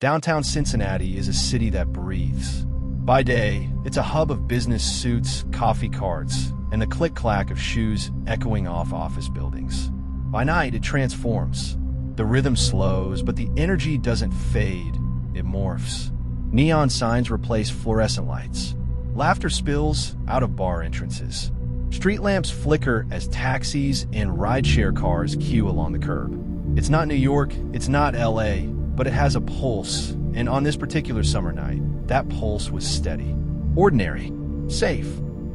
Downtown Cincinnati is a city that breathes. By day, it's a hub of business suits, coffee carts, and the click-clack of shoes echoing off office buildings. By night, it transforms. The rhythm slows, but the energy doesn't fade, it morphs. Neon signs replace fluorescent lights. Laughter spills out of bar entrances. Street lamps flicker as taxis and rideshare cars queue along the curb. It's not New York, it's not LA, but it has a pulse, and on this particular summer night, that pulse was steady. Ordinary, safe,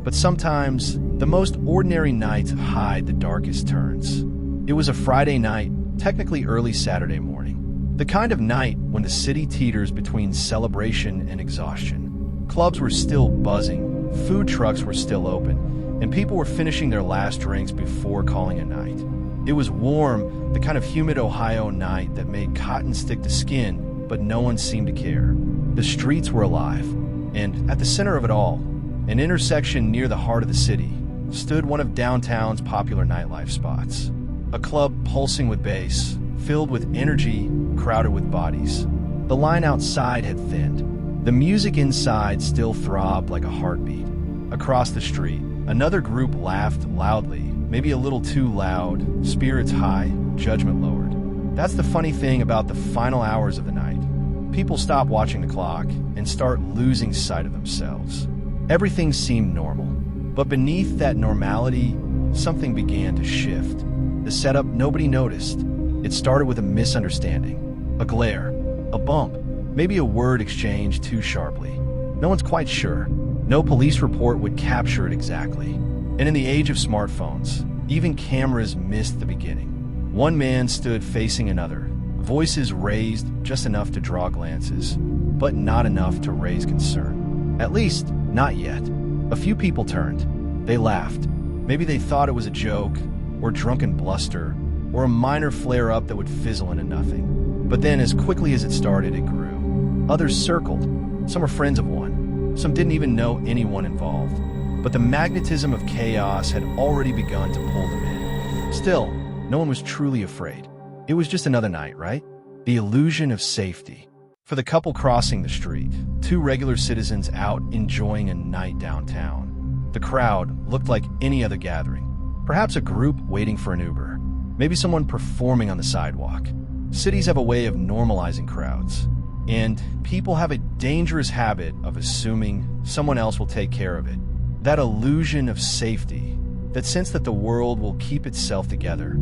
but sometimes the most ordinary nights hide the darkest turns. It was a Friday night, technically early Saturday morning. The kind of night when the city teeters between celebration and exhaustion. Clubs were still buzzing, food trucks were still open, and people were finishing their last drinks before calling a night. It was warm, the kind of humid Ohio night that made cotton stick to skin, but no one seemed to care. The streets were alive, and at the center of it all, an intersection near the heart of the city, stood one of downtown's popular nightlife spots. A club pulsing with bass, filled with energy, crowded with bodies. The line outside had thinned. The music inside still throbbed like a heartbeat. Across the street, another group laughed loudly, maybe a little too loud, spirits high, judgment lowered. That's the funny thing about the final hours of the night. People stop watching the clock and start losing sight of themselves. Everything seemed normal, but beneath that normality, something began to shift. The setup nobody noticed. It started with a misunderstanding, a glare, a bump, maybe a word exchanged too sharply. No one's quite sure. No police report would capture it exactly. And in the age of smartphones, even cameras missed the beginning. One man stood facing another, voices raised just enough to draw glances, but not enough to raise concern. At least, not yet. A few people turned. They laughed. Maybe they thought it was a joke, or drunken bluster, or a minor flare-up that would fizzle into nothing. But then, as quickly as it started, it grew. Others circled. Some were friends of one. Some didn't even know anyone involved. But the magnetism of chaos had already begun to pull them in. Still, no one was truly afraid. It was just another night, right? The illusion of safety. For the couple crossing the street, two regular citizens out enjoying a night downtown. The crowd looked like any other gathering. Perhaps a group waiting for an Uber. Maybe someone performing on the sidewalk. Cities have a way of normalizing crowds. And people have a dangerous habit of assuming someone else will take care of it. That illusion of safety, that sense that the world will keep itself together,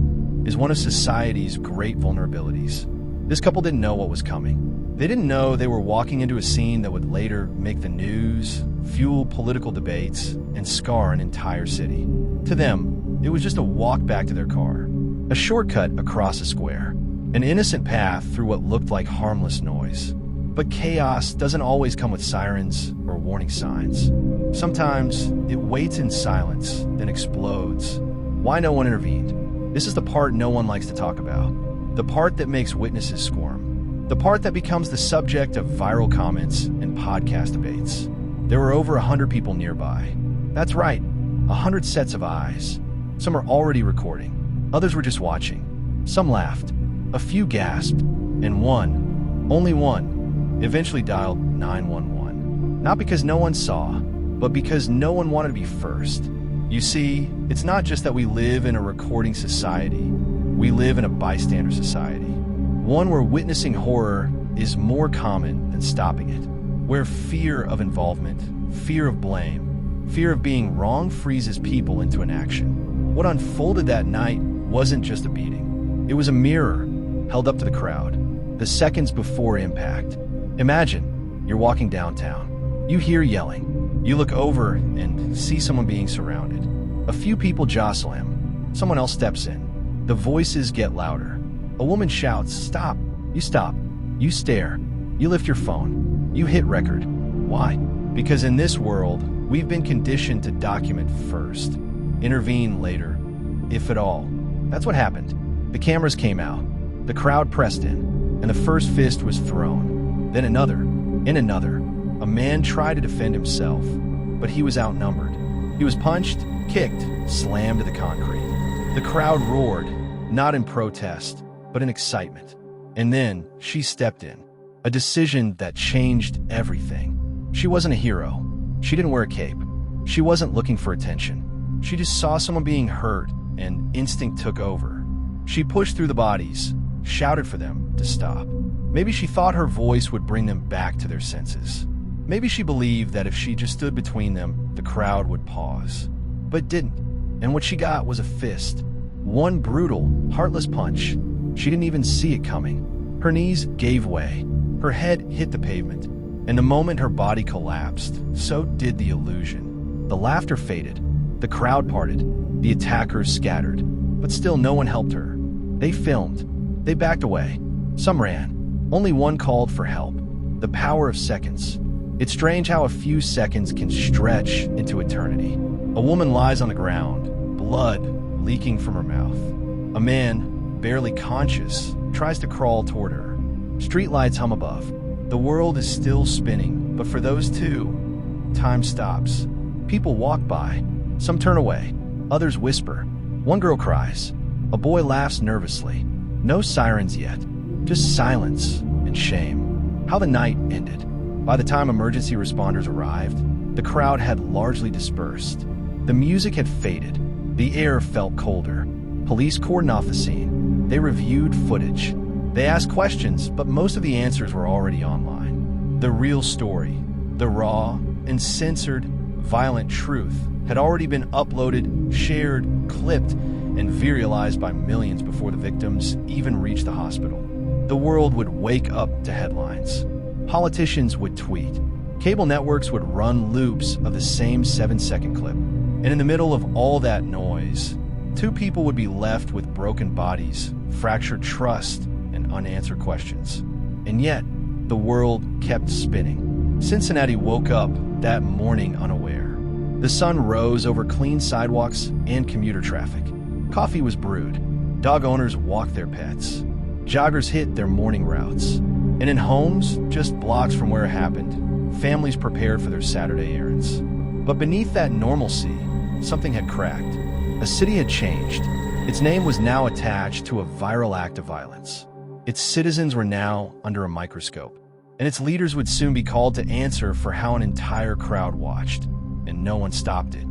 is one of society's great vulnerabilities. This couple didn't know what was coming. They didn't know they were walking into a scene that would later make the news, fuel political debates, and scar an entire city. To them, it was just a walk back to their car, a shortcut across a square, an innocent path through what looked like harmless noise. But chaos doesn't always come with sirens or warning signs. Sometimes it waits in silence, then explodes. Why no one intervened? This is the part no one likes to talk about. The part that makes witnesses squirm. The part that becomes the subject of viral comments and podcast debates. There were over 100 people nearby. That's right, 100 sets of eyes. Some are already recording. Others were just watching. Some laughed. A few gasped. And one, only one, eventually dialed 911. Not because no one saw, but because no one wanted to be first. You see, it's not just that we live in a recording society. We live in a bystander society. One where witnessing horror is more common than stopping it. Where fear of involvement, fear of blame, fear of being wrong freezes people into an action. What unfolded that night wasn't just a beating. It was a mirror held up to the crowd, the seconds before impact. Imagine you're walking downtown. You hear yelling. You look over and see someone being surrounded. A few people jostle him. Someone else steps in. The voices get louder. A woman shouts, "Stop!" You stop. You stare. You lift your phone. You hit record. Why? Because in this world, we've been conditioned to document first, intervene later, if at all. That's what happened. The cameras came out. The crowd pressed in, and the first fist was thrown. Then another, and another. A man tried to defend himself, but he was outnumbered. He was punched, kicked, slammed to the concrete. The crowd roared, not in protest, but in excitement. And then she stepped in. A decision that changed everything. She wasn't a hero. She didn't wear a cape. She wasn't looking for attention. She just saw someone being hurt, and instinct took over. She pushed through the bodies, shouted for them to stop. Maybe she thought her voice would bring them back to their senses. Maybe she believed that if she just stood between them, the crowd would pause. But it didn't. And what she got was a fist. One brutal, heartless punch. She didn't even see it coming. Her knees gave way. Her head hit the pavement. And the moment her body collapsed, so did the illusion. The laughter faded. The crowd parted. The attackers scattered. But still no one helped her. They filmed. They backed away. Some ran. Only one called for help. The power of seconds. It's strange how a few seconds can stretch into eternity. A woman lies on the ground, blood leaking from her mouth. A man, barely conscious, tries to crawl toward her. Streetlights hum above. The world is still spinning, but for those two, time stops. People walk by. Some turn away. Others whisper. One girl cries. A boy laughs nervously. No sirens yet. Just silence and shame. How the night ended. By the time emergency responders arrived, the crowd had largely dispersed. The music had faded. The air felt colder. Police cordoned off the scene. They reviewed footage. They asked questions, but most of the answers were already online. The real story, the raw and censored, violent truth, had already been uploaded, shared, clipped, and viralized by millions before the victims even reached the hospital. The world would wake up to headlines. Politicians would tweet. Cable networks would run loops of the same 7-second clip. And in the middle of all that noise, two people would be left with broken bodies, fractured trust, and unanswered questions. And yet, the world kept spinning. Cincinnati woke up that morning unaware. The sun rose over clean sidewalks and commuter traffic. Coffee was brewed. Dog owners walked their pets. Joggers hit their morning routes. And in homes, just blocks from where it happened, families prepared for their Saturday errands. But beneath that normalcy, something had cracked. A city had changed. Its name was now attached to a viral act of violence. Its citizens were now under a microscope. And its leaders would soon be called to answer for how an entire crowd watched, and no one stopped it.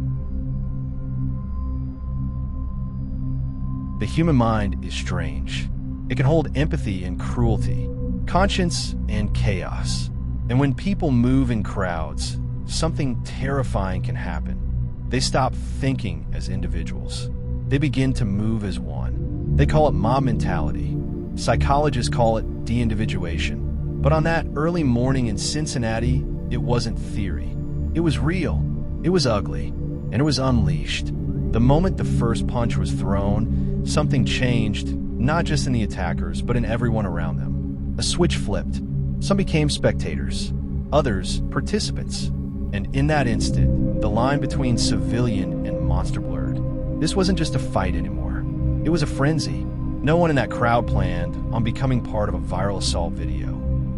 The human mind is strange. It can hold empathy and cruelty, conscience and chaos. And when people move in crowds, something terrifying can happen. They stop thinking as individuals. They begin to move as one. They call it mob mentality. Psychologists call it de-individuation. But on that early morning in Cincinnati, it wasn't theory. It was real. It was ugly. And it was unleashed. The moment the first punch was thrown, something changed, not just in the attackers, but in everyone around them. A switch flipped. Some became spectators, others participants. And in that instant, the line between civilian and monster blurred. This wasn't just a fight anymore. It was a frenzy. No one in that crowd planned on becoming part of a viral assault video.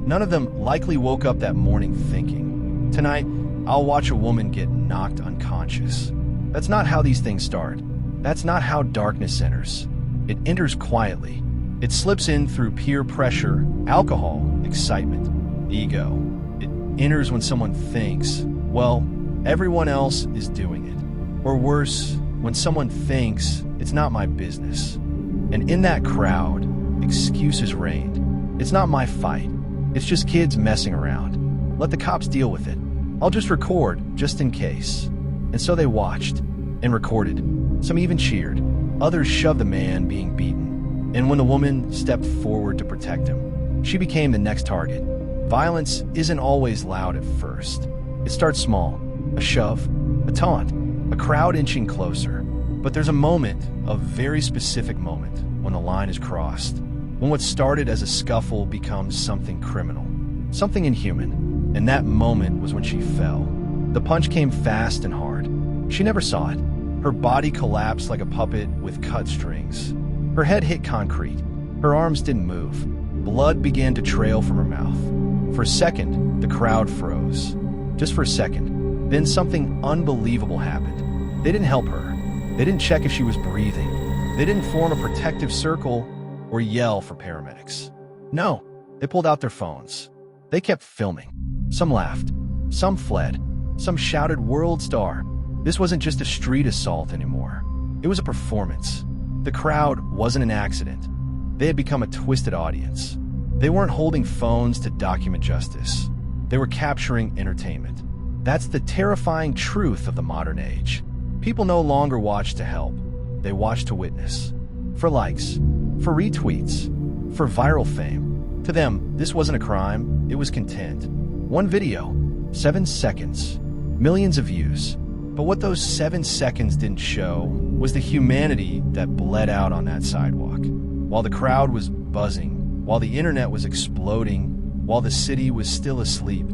None of them likely woke up that morning thinking, tonight, I'll watch a woman get knocked unconscious. That's not how these things start. That's not how darkness enters. It enters quietly. It slips in through peer pressure, alcohol, excitement, ego. It enters when someone thinks, well, everyone else is doing it. Or worse, when someone thinks, it's not my business. And in that crowd, excuses reigned. It's not my fight. It's just kids messing around. Let the cops deal with it. I'll just record, just in case. And so they watched and recorded. Some even cheered. Others shoved the man being beaten. And when the woman stepped forward to protect him, she became the next target. Violence isn't always loud at first. It starts small. A shove, a taunt, a crowd inching closer. But there's a moment, a very specific moment, when the line is crossed. When what started as a scuffle becomes something criminal, something inhuman. And that moment was when she fell. The punch came fast and hard. She never saw it. Her body collapsed like a puppet with cut strings. Her head hit concrete. Her arms didn't move. Blood began to trail from her mouth. For a second, the crowd froze. Just for a second. Then something unbelievable happened. They didn't help her. They didn't check if she was breathing. They didn't form a protective circle or yell for paramedics. No, they pulled out their phones. They kept filming. Some laughed, some fled, some shouted "World Star." This wasn't just a street assault anymore. It was a performance. The crowd wasn't an accident. They had become a twisted audience. They weren't holding phones to document justice. They were capturing entertainment. That's the terrifying truth of the modern age. People no longer watch to help. They watch to witness. For likes, for retweets, for viral fame. To them, this wasn't a crime, it was content. One video, 7 seconds, millions of views. But what those 7 seconds didn't show was the humanity that bled out on that sidewalk. While the crowd was buzzing, while the internet was exploding, while the city was still asleep,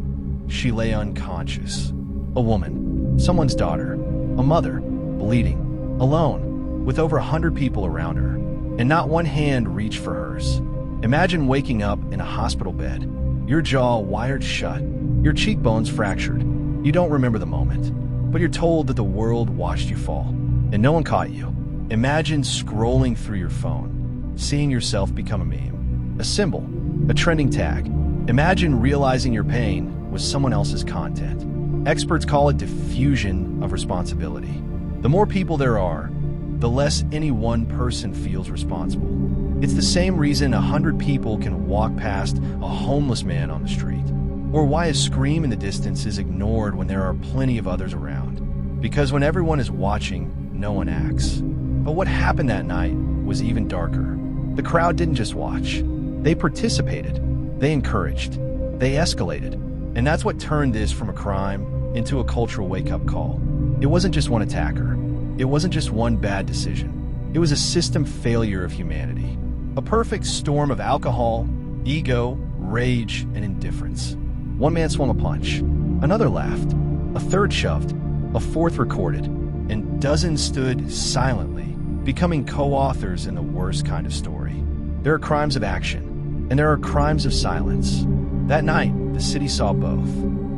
she lay unconscious. A woman, someone's daughter, a mother, bleeding, alone, with over 100 people around her, and not one hand reached for hers. Imagine waking up in a hospital bed, your jaw wired shut, your cheekbones fractured. You don't remember the moment, but you're told that the world watched you fall, and no one caught you. Imagine scrolling through your phone, seeing yourself become a meme, a symbol, a trending tag. Imagine realizing your pain was someone else's content. Experts call it diffusion of responsibility. The more people there are, the less any one person feels responsible. It's the same reason 100 people can walk past a homeless man on the street, or why a scream in the distance is ignored when there are plenty of others around. Because when everyone is watching, no one acts. But what happened that night was even darker. The crowd didn't just watch. They participated. They encouraged. They escalated. And that's what turned this from a crime into a cultural wake-up call. It wasn't just one attacker. It wasn't just one bad decision. It was a system failure of humanity. A perfect storm of alcohol, ego, rage, and indifference. One man swung a punch. Another laughed. A third shoved. A fourth recorded. And dozens stood silently, becoming co-authors in the worst kind of story. There are crimes of action, and there are crimes of silence. That night, the city saw both.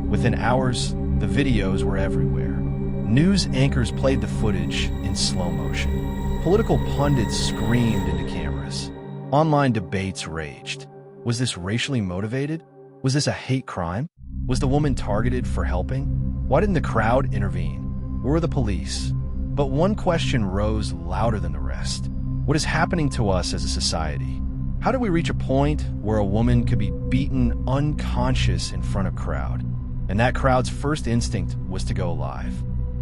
Within hours, the videos were everywhere. News anchors played the footage in slow motion. Political pundits screamed into cameras. Online debates raged. Was this racially motivated? Was this a hate crime? Was the woman targeted for helping? Why didn't the crowd intervene? Where were the police? But one question rose louder than the rest. What is happening to us as a society? How do we reach a point where a woman could be beaten unconscious in front of a crowd? And that crowd's first instinct was to go live.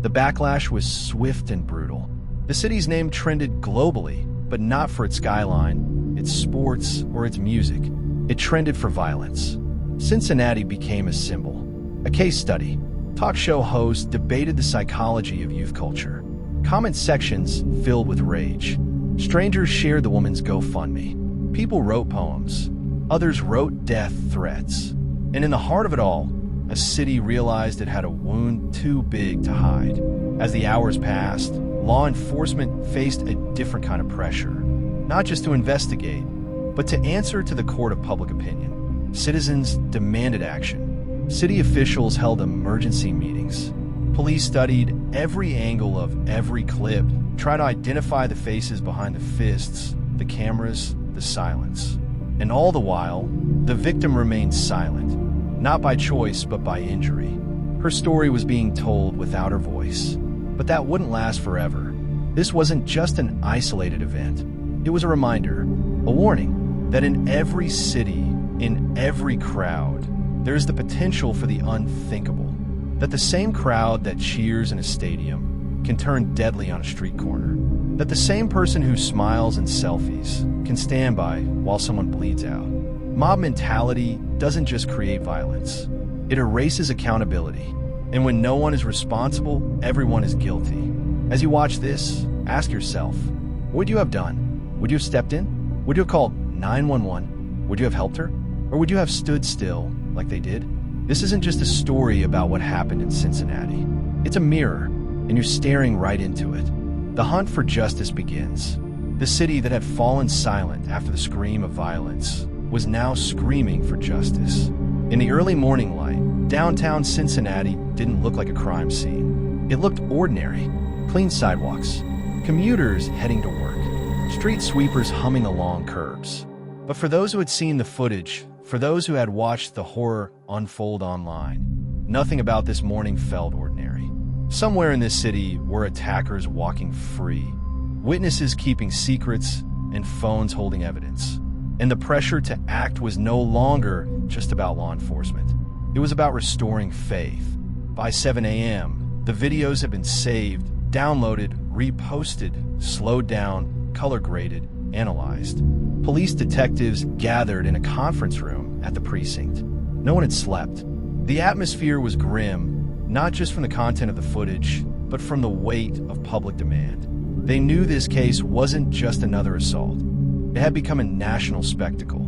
The backlash was swift and brutal. The city's name trended globally, but not for its skyline, its sports, or its music. It trended for violence. Cincinnati became a symbol, a case study. Talk show hosts debated the psychology of youth culture. Comment sections filled with rage. Strangers shared the woman's GoFundMe. People wrote poems. Others wrote death threats. And in the heart of it all, a city realized it had a wound too big to hide. As the hours passed, law enforcement faced a different kind of pressure. Not just to investigate, but to answer to the court of public opinion. Citizens demanded action. City officials held emergency meetings. Police studied every angle of every clip, tried to identify the faces behind the fists, the cameras, the silence. And all the while, the victim remained silent, not by choice but by injury. Her story was being told without her voice. But that wouldn't last forever. This wasn't just an isolated event. It was a reminder, a warning, that in every city, in every crowd, there's the potential for the unthinkable. That the same crowd that cheers in a stadium can turn deadly on a street corner. That the same person who smiles and selfies can stand by while someone bleeds out. Mob mentality doesn't just create violence. It erases accountability. And when no one is responsible, everyone is guilty. As you watch this, ask yourself, what would you have done? Would you have stepped in? Would you have called 911? Would you have helped her? Or would you have stood still like they did? This isn't just a story about what happened in Cincinnati. It's a mirror, and you're staring right into it. The hunt for justice begins. The city that had fallen silent after the scream of violence was now screaming for justice. In the early morning light, downtown Cincinnati didn't look like a crime scene. It looked ordinary. Clean sidewalks, commuters heading to work, street sweepers humming along curbs. But for those who had seen the footage For those who had watched the horror unfold online, nothing about this morning felt ordinary. Somewhere in this city were attackers walking free, witnesses keeping secrets, and phones holding evidence. And the pressure to act was no longer just about law enforcement. It was about restoring faith. By 7 a.m., the videos had been saved, downloaded, reposted, slowed down, color-graded, analyzed. Police detectives gathered in a conference room at the precinct. No one had slept. The atmosphere was grim, not just from the content of the footage, but from the weight of public demand. They knew this case wasn't just another assault. It had become a national spectacle.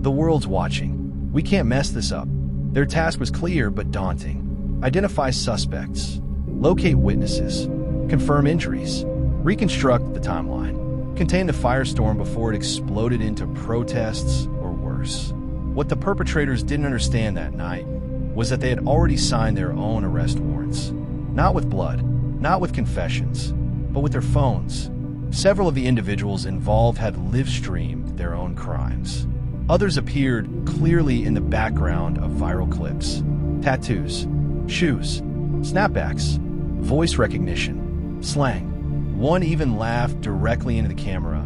The world's watching. We can't mess this up. Their task was clear but daunting. Identify suspects, locate witnesses, confirm injuries, reconstruct the timeline, contain the firestorm before it exploded into protests or worse. What the perpetrators didn't understand that night was that they had already signed their own arrest warrants. Not with blood, not with confessions, but with their phones. Several of the individuals involved had live-streamed their own crimes. Others appeared clearly in the background of viral clips. Tattoos, shoes, snapbacks, voice recognition, slang. One even laughed directly into the camera,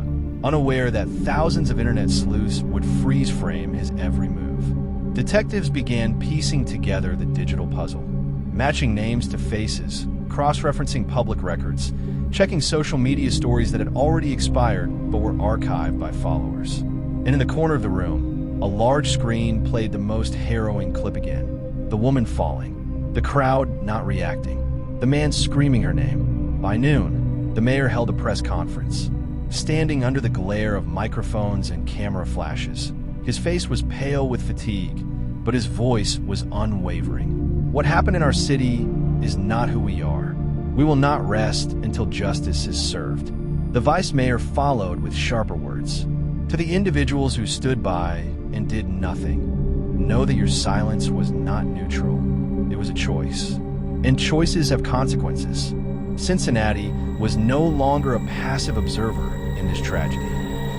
unaware that thousands of internet sleuths would freeze frame his every move. Detectives began piecing together the digital puzzle, matching names to faces, cross-referencing public records, checking social media stories that had already expired but were archived by followers. And in the corner of the room, a large screen played the most harrowing clip again. The woman falling, the crowd not reacting, the man screaming her name. By noon, the mayor held a press conference, standing under the glare of microphones and camera flashes. His face was pale with fatigue, but his voice was unwavering. What happened in our city is not who we are. We will not rest until justice is served. The vice mayor followed with sharper words. To the individuals who stood by and did nothing, know that your silence was not neutral. It was a choice. And choices have consequences. Cincinnati was no longer a passive observer in this tragedy.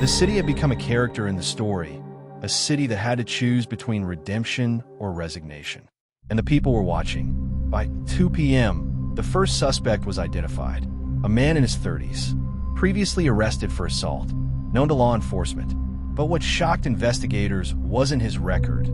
The city had become a character in the story, a city that had to choose between redemption or resignation. And the people were watching. By 2 p.m., the first suspect was identified, a man in his 30s, previously arrested for assault, known to law enforcement. But what shocked investigators wasn't his record.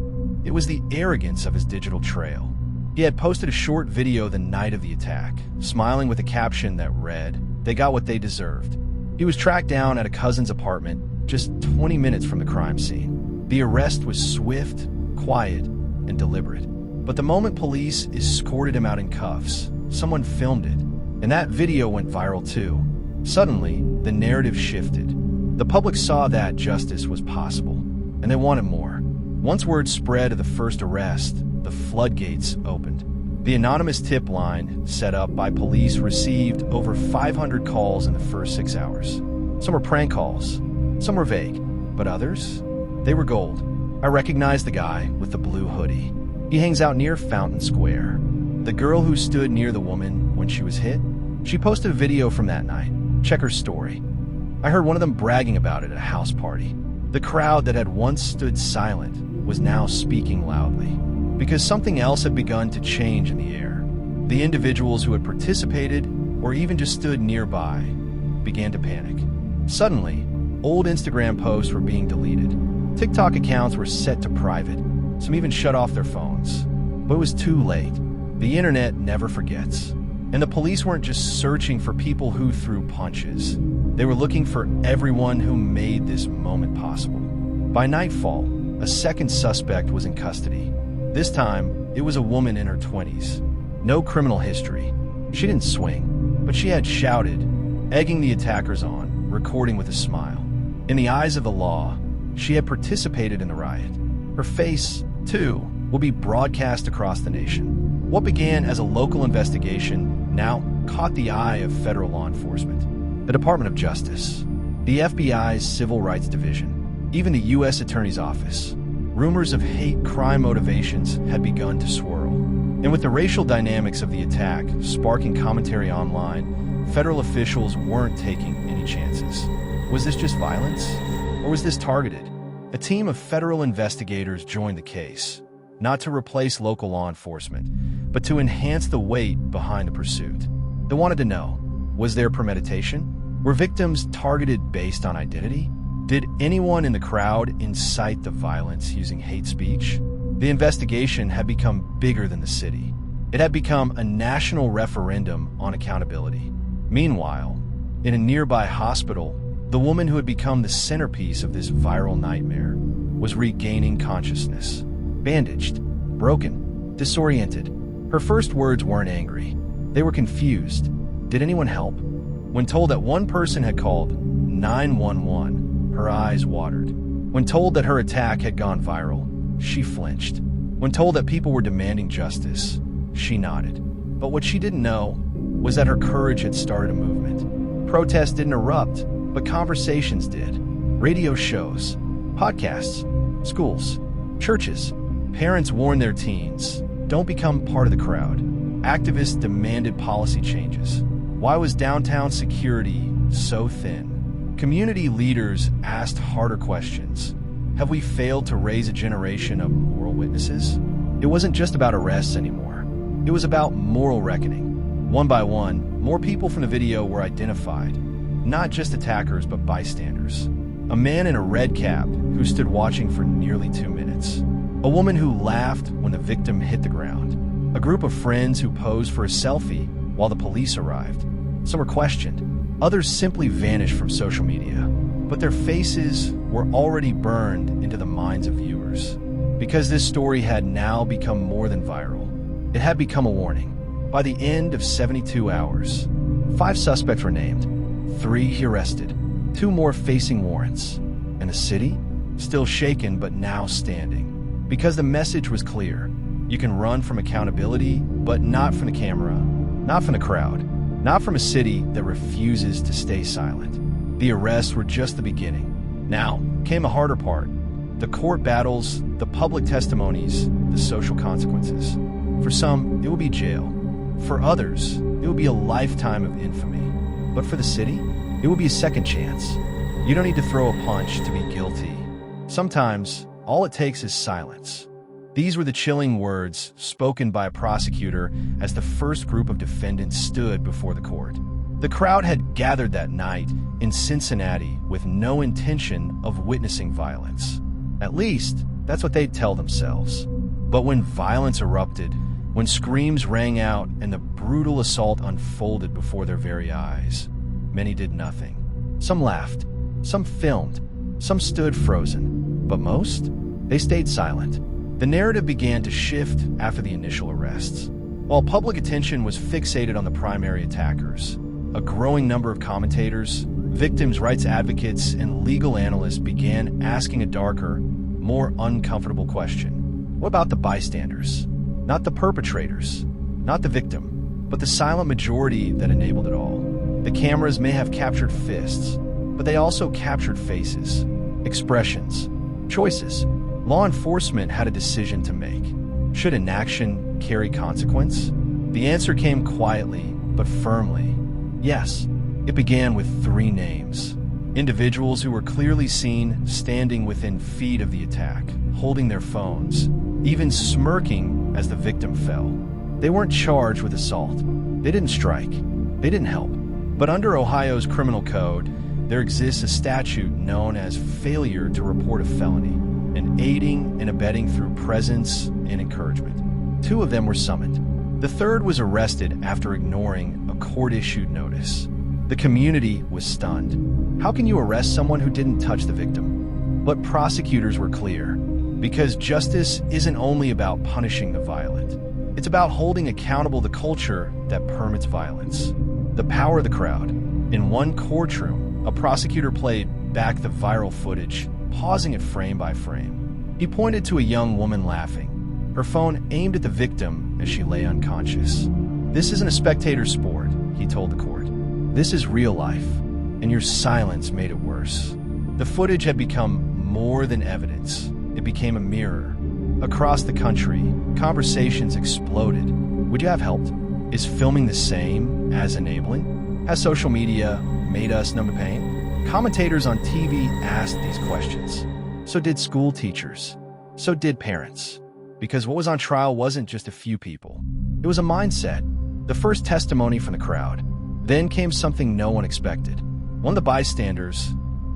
It was the arrogance of his digital trail. He had posted a short video the night of the attack, smiling with a caption that read, "They got what they deserved." He was tracked down at a cousin's apartment just 20 minutes from the crime scene. The arrest was swift, quiet, and deliberate. But the moment police escorted him out in cuffs, someone filmed it, and that video went viral too. Suddenly, the narrative shifted. The public saw that justice was possible, and they wanted more. Once word spread of the first arrest, the floodgates opened. The anonymous tip line, set up by police, received over 500 calls in the first 6 hours. Some were prank calls, some were vague, but others, they were gold. I recognized the guy with the blue hoodie. He hangs out near Fountain Square. The girl who stood near the woman when she was hit, she posted a video from that night. Check her story. I heard one of them bragging about it at a house party. The crowd that had once stood silent was now speaking loudly, because something else had begun to change in the air. The individuals who had participated, or even just stood nearby, began to panic. Suddenly, old Instagram posts were being deleted. TikTok accounts were set to private. Some even shut off their phones. But it was too late. The internet never forgets. And the police weren't just searching for people who threw punches. They were looking for everyone who made this moment possible. By nightfall, a second suspect was in custody. This time, it was a woman in her 20s. No criminal history. She didn't swing, but she had shouted, egging the attackers on, recording with a smile. In the eyes of the law, she had participated in the riot. Her face, too, will be broadcast across the nation. What began as a local investigation now caught the eye of federal law enforcement, the Department of Justice, the FBI's Civil Rights Division, even the U.S. Attorney's Office. Rumors of hate crime motivations had begun to swirl. And with the racial dynamics of the attack sparking commentary online, federal officials weren't taking any chances. Was this just violence? Or was this targeted? A team of federal investigators joined the case, not to replace local law enforcement, but to enhance the weight behind the pursuit. They wanted to know, was there premeditation? Were victims targeted based on identity? Did anyone in the crowd incite the violence using hate speech? The investigation had become bigger than the city. It had become a national referendum on accountability. Meanwhile, in a nearby hospital, the woman who had become the centerpiece of this viral nightmare was regaining consciousness. Bandaged, broken, disoriented. Her first words weren't angry. They were confused. Did anyone help? When told that one person had called 911, her eyes watered. When told that her attack had gone viral, she flinched. When told that people were demanding justice, she nodded. But what she didn't know was that her courage had started a movement. Protests didn't erupt, but conversations did. Radio shows, podcasts, schools, churches. Parents warned their teens, don't become part of the crowd. Activists demanded policy changes. Why was downtown security so thin? Community leaders asked harder questions. Have we failed to raise a generation of moral witnesses? It wasn't just about arrests anymore. It was about moral reckoning. One by one, more people from the video were identified. Not just attackers, but bystanders. A man in a red cap who stood watching for nearly 2 minutes. A woman who laughed when the victim hit the ground. A group of friends who posed for a selfie while the police arrived. Some were questioned. Others simply vanished from social media. But their faces were already burned into the minds of viewers. Because this story had now become more than viral, it had become a warning. By the end of 72 hours, 5 suspects were named, 3 arrested, 2 more facing warrants, and the city still shaken but now standing. Because the message was clear. You can run from accountability, but not from the camera, not from the crowd, not from a city that refuses to stay silent. The arrests were just the beginning. Now came a harder part. The court battles, the public testimonies, the social consequences. For some, it will be jail. For others, it will be a lifetime of infamy. But for the city, it will be a second chance. You don't need to throw a punch to be guilty. Sometimes, all it takes is silence. These were the chilling words spoken by a prosecutor as the first group of defendants stood before the court. The crowd had gathered that night in Cincinnati with no intention of witnessing violence. At least, that's what they'd tell themselves. But when violence erupted, when screams rang out and the brutal assault unfolded before their very eyes, many did nothing. Some laughed, some filmed, some stood frozen, but most, they stayed silent. The narrative began to shift after the initial arrests. While public attention was fixated on the primary attackers, a growing number of commentators, victims' rights advocates, and legal analysts began asking a darker, more uncomfortable question. What about the bystanders? Not the perpetrators, not the victim, but the silent majority that enabled it all. The cameras may have captured fists, but they also captured faces, expressions, choices. Law enforcement had a decision to make. Should inaction carry consequence? The answer came quietly, but firmly. Yes. It began with 3 names. Individuals who were clearly seen standing within feet of the attack, holding their phones, even smirking as the victim fell. They weren't charged with assault. They didn't strike. They didn't help. But under Ohio's criminal code, there exists a statute known as failure to report a felony, and aiding and abetting through presence and encouragement. 2 of them were summoned. The 3rd was arrested after ignoring a court-issued notice. The community was stunned. How can you arrest someone who didn't touch the victim? But prosecutors were clear, because justice isn't only about punishing the violent. It's about holding accountable the culture that permits violence. The power of the crowd. In one courtroom, a prosecutor played back the viral footage, pausing it frame by frame. He pointed to a young woman laughing, her phone aimed at the victim as she lay unconscious. This isn't a spectator sport, he told the court. This is real life, and your silence made it worse. The footage had become more than evidence. It became a mirror. Across the country, conversations exploded. Would you have helped? Is filming the same as enabling? Has social media made us numb to pain? Commentators on TV asked these questions. So did school teachers. So did parents. Because what was on trial wasn't just a few people. It was a mindset. The first testimony from the crowd. Then came something no one expected. One of the bystanders,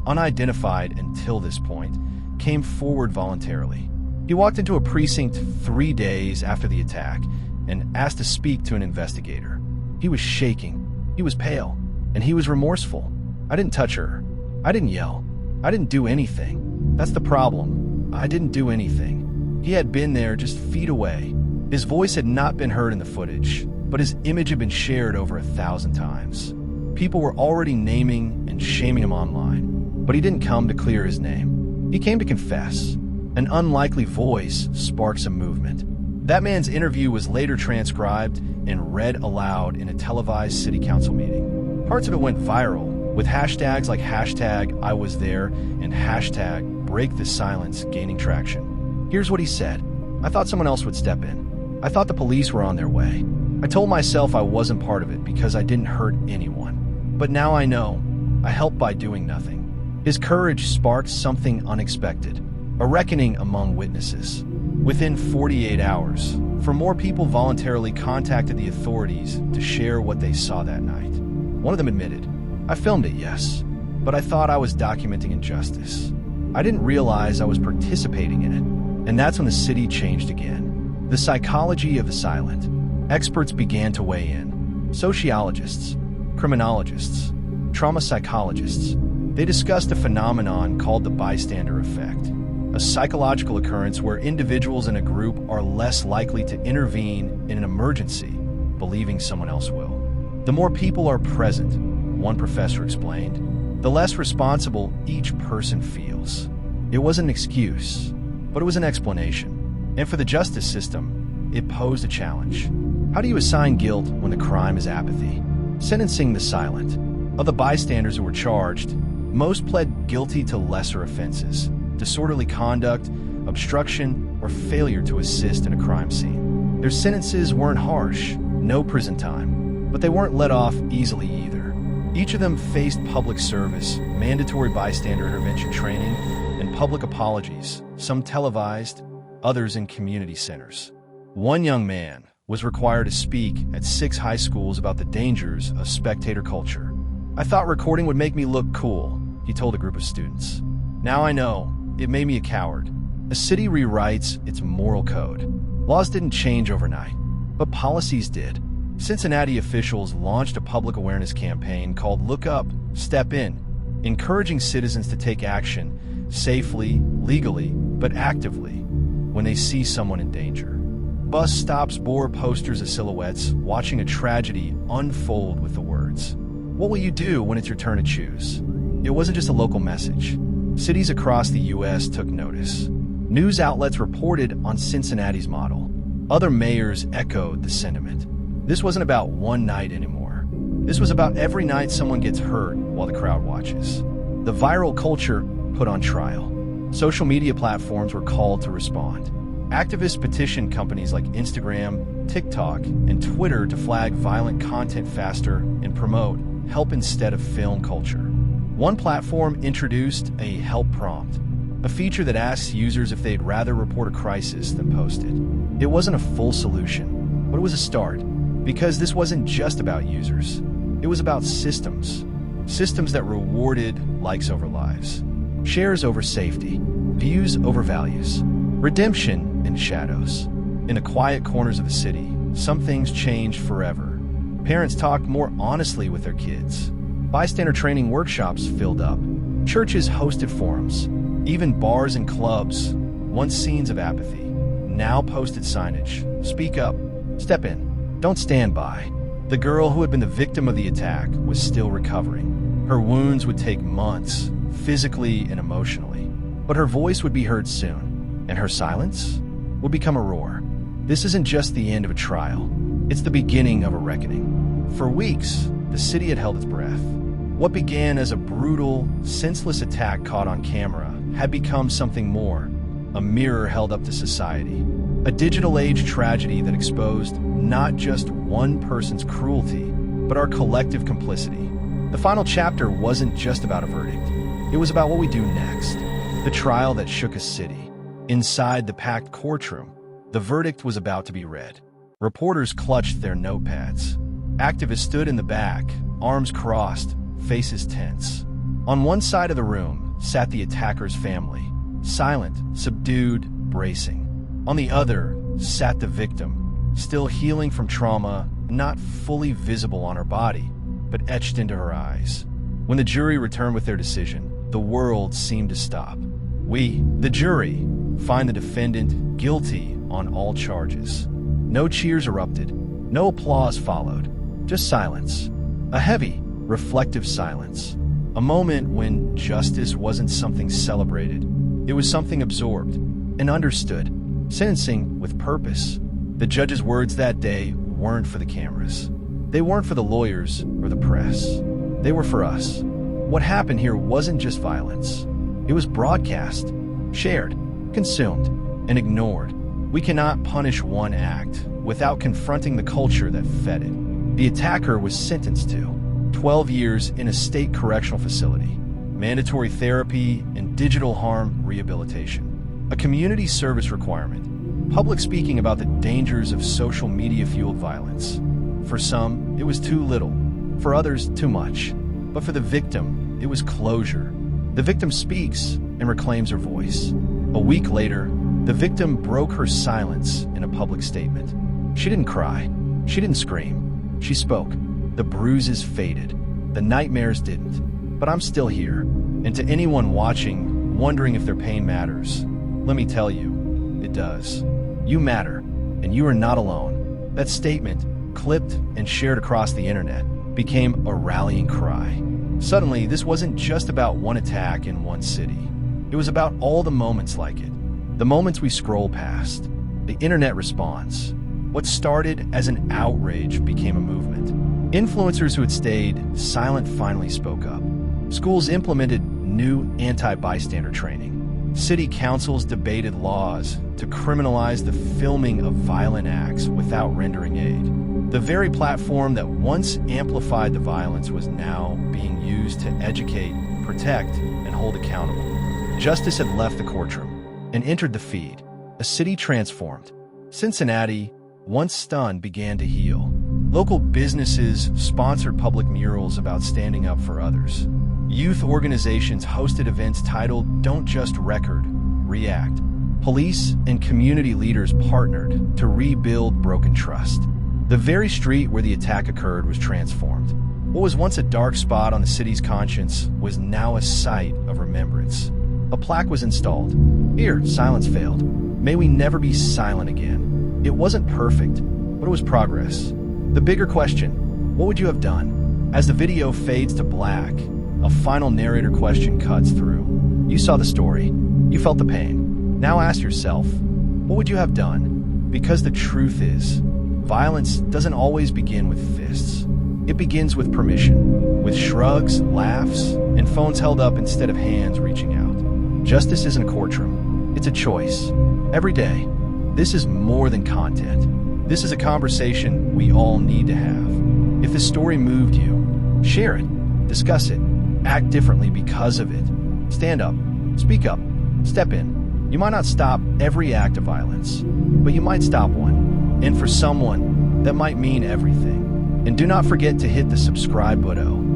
unidentified until this point, came forward voluntarily. He walked into a precinct 3 days after the attack and asked to speak to an investigator. He was shaking, he was pale, and he was remorseful. I didn't touch her. I didn't yell. I didn't do anything. That's the problem. I didn't do anything. He had been there just feet away. His voice had not been heard in the footage, but his image had been shared over 1,000 times. People were already naming and shaming him online, but he didn't come to clear his name. He came to confess. An unlikely voice sparked some movement. That man's interview was later transcribed and read aloud in a televised city council meeting. Parts of it went viral, with hashtags like #IWasThere and #BreakTheSilence gaining traction. Here's what he said. I thought someone else would step in. I thought the police were on their way. I told myself I wasn't part of it because I didn't hurt anyone. But now I know. I helped by doing nothing. His courage sparked something unexpected, a reckoning among witnesses. Within 48 hours, more people voluntarily contacted the authorities to share what they saw that night. One of them admitted, I filmed it, yes, but I thought I was documenting injustice. I didn't realize I was participating in it. And that's when the city changed again. The psychology of the silent. Experts began to weigh in. Sociologists, criminologists, trauma psychologists. They discussed a phenomenon called the bystander effect, a psychological occurrence where individuals in a group are less likely to intervene in an emergency, believing someone else will. The more people are present, one professor explained, the less responsible each person feels. It wasn't an excuse, but it was an explanation. And for the justice system, it posed a challenge. How do you assign guilt when the crime is apathy? Sentencing the silent. Of the bystanders who were charged, most pled guilty to lesser offenses: disorderly conduct, obstruction, or failure to assist in a crime scene. Their sentences weren't harsh, no prison time, but they weren't let off easily either. Each of them faced public service, mandatory bystander intervention training, and public apologies, some televised, others in community centers. One young man was required to speak at 6 high schools about the dangers of spectator culture. I thought recording would make me look cool, he told a group of students. Now I know, it made me a coward. A city rewrites its moral code. Laws didn't change overnight, but policies did. Cincinnati officials launched a public awareness campaign called Look Up, Step In, encouraging citizens to take action safely, legally, but actively when they see someone in danger. Bus stops bore posters of silhouettes watching a tragedy unfold with the words, "What will you do when it's your turn to choose?" It wasn't just a local message. Cities across the U.S. took notice. News outlets reported on Cincinnati's model. Other mayors echoed the sentiment. This wasn't about one night anymore. This was about every night someone gets hurt while the crowd watches. The viral culture put on trial. Social media platforms were called to respond. Activists petitioned companies like Instagram, TikTok, and Twitter to flag violent content faster and promote help instead of film culture. One platform introduced a help prompt, a feature that asks users if they'd rather report a crisis than post it. It wasn't a full solution, but it was a start, because this wasn't just about users. It was about systems. Systems that rewarded likes over lives, shares over safety, views over values, redemption in shadows. In the quiet corners of the city, some things changed forever. Parents talked more honestly with their kids. Bystander training workshops filled up. Churches hosted forums. Even bars and clubs, once scenes of apathy, now posted signage. Speak up. Step in. Don't stand by. The girl who had been the victim of the attack was still recovering. Her wounds would take months, physically and emotionally, but her voice would be heard soon, and her silence would become a roar. This isn't just the end of a trial. It's the beginning of a reckoning. For weeks, the city had held its breath. What began as a brutal, senseless attack caught on camera had become something more, a mirror held up to society. A digital age tragedy that exposed not just one person's cruelty, but our collective complicity. The final chapter wasn't just about a verdict. It was about what we do next. The trial that shook a city. Inside the packed courtroom, the verdict was about to be read. Reporters clutched their notepads. Activists stood in the back, arms crossed, faces tense. On one side of the room sat the attacker's family, silent, subdued, bracing. On the other sat the victim, still healing from trauma, not fully visible on her body, but etched into her eyes. When the jury returned with their decision, the world seemed to stop. We, the jury, find the defendant guilty on all charges. No cheers erupted, no applause followed, just silence. A heavy, reflective silence. A moment when justice wasn't something celebrated. It was something absorbed and understood, sentencing with purpose. The judge's words that day weren't for the cameras. They weren't for the lawyers or the press. They were for us. What happened here wasn't just violence. It was broadcast, shared, consumed, and ignored. We cannot punish one act without confronting the culture that fed it. The attacker was sentenced to 12 years in a state correctional facility, mandatory therapy, and digital harm rehabilitation. A community service requirement, public speaking about the dangers of social media-fueled violence. For some, it was too little. For others, too much. But for the victim, it was closure. The victim speaks and reclaims her voice. A week later, the victim broke her silence in a public statement. She didn't cry. She didn't scream. She spoke. The bruises faded. The nightmares didn't. But I'm still here. And to anyone watching, wondering if their pain matters, let me tell you, it does. You matter, and you are not alone. That statement, clipped and shared across the internet, became a rallying cry. Suddenly, this wasn't just about one attack in one city. It was about all the moments like it. The moments we scroll past. The internet response. What started as an outrage became a movement. Influencers who had stayed silent finally spoke up. Schools implemented new anti-bystander training. City councils debated laws to criminalize the filming of violent acts without rendering aid. The very platform that once amplified the violence was now being used to educate, protect, and hold accountable. Justice had left the courtroom and entered the feed. A city transformed. Cincinnati, once stunned, began to heal. Local businesses sponsored public murals about standing up for others. Youth organizations hosted events titled "Don't Just Record, React." Police and community leaders partnered to rebuild broken trust. The very street where the attack occurred was transformed. What was once a dark spot on the city's conscience was now a site of remembrance. A plaque was installed. Here, silence failed. May we never be silent again. It wasn't perfect, but it was progress. The bigger question, what would you have done? As the video fades to black, a final narrator question cuts through. You saw the story. You felt the pain. Now ask yourself, what would you have done? Because the truth is, violence doesn't always begin with fists. It begins with permission, with shrugs, laughs, and phones held up instead of hands reaching out. Justice isn't a courtroom. It's a choice. Every day. This is more than content. This is a conversation we all need to have. If this story moved you, share it, discuss it, act differently because of it. Stand up, speak up, step in. You might not stop every act of violence, but you might stop one. And for someone, that might mean everything. And do not forget to hit the subscribe button